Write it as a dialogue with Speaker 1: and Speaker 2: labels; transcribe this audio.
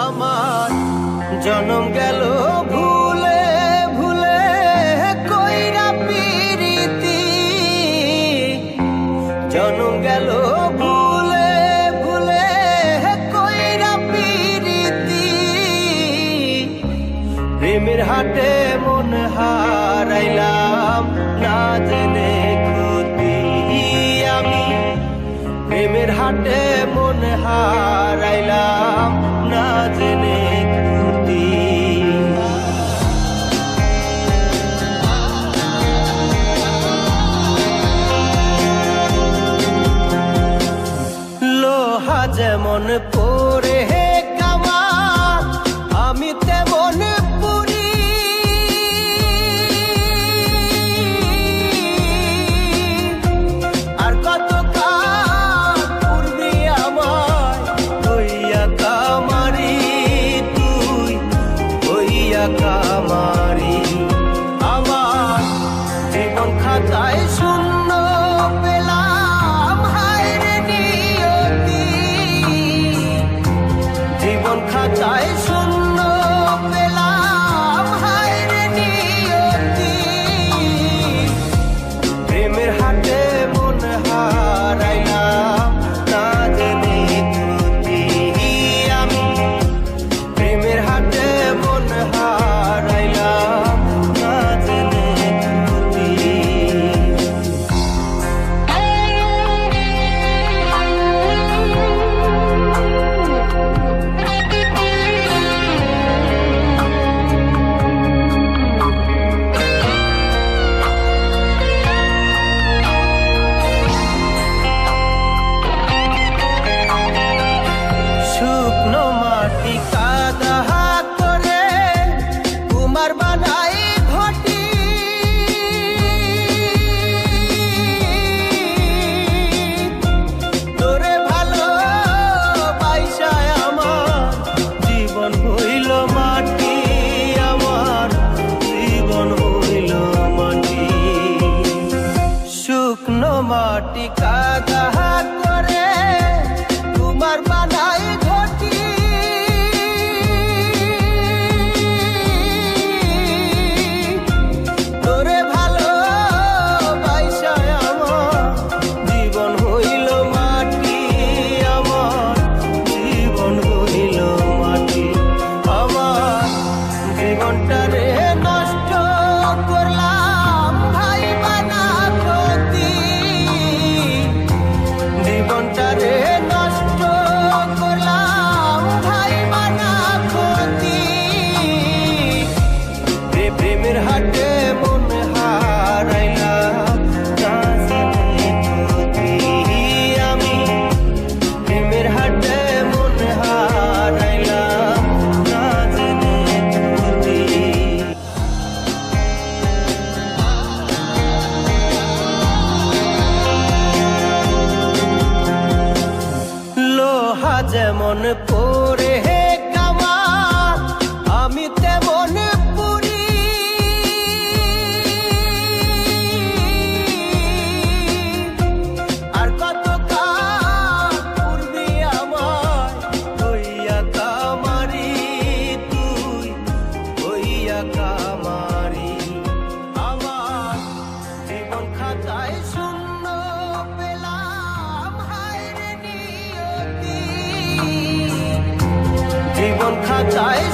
Speaker 1: আমার জনম গেল ভুলে ভুলে কইরা পিরিতি, জনম গেল ভুলে ভুলে কইরা পিরিতি। প্রেমের হাটে মন হারাইলাম না জেনে ক্ষতি আমি, প্রেমের হাটে মন হারাইলাম না জেনে ক্ষতি। লোহা যেমন পরে কামা আমি তেমন পুরি, আর কত কাল পূর্বে আমার হইয়া কামারি, তুই হইয়া কামারি। আমার জীবন খাতায় শূন্য পেলাম হায় রে নিয়তি, জীবন খাতায় শূন্য পেলাম হায় রে নিয়তি। প্রেমের হাটে মন হারাইলাম না জেনে ক্ষতি আমি, প্রেমের হাটে মন হারাইলাম না জেনে ক্ষতি। শুকনো মাটি কাদা করে কুমার বানাই ঘটি, তোরে ভালো বাইসায় আমার জীবন হইল মাটি, আমার জীবন হইল মাটি। শুকনো মাটি কাদা করে কুমার বানাই ঘটি, তোরে ভালো বাইসায় আমার জীবন হইল মাটি, আমার জীবন হইল মাটি। আমার জীবনটারে নষ্ট করলাম ভাই বানা ক্ষতি, জীবনটারে নষ্ট করলাম ভাই বানা ক্ষতি। প্রেমের হাটে মন হারাইলাম না জেনে ক্ষতি আমি, প্রেমের হাটে মন হারাইলাম না জেনে ক্ষতি। লোহা যেমন পরে কামা আমি তেমন পুরি, আর কত কাল পূর্বে আমার হইয়া কামারি, তুই হইয়া কামারি। আমার জীবন খাতায় শূন্য পেলাম হায় রে নিয়তি, জীবন খাতায়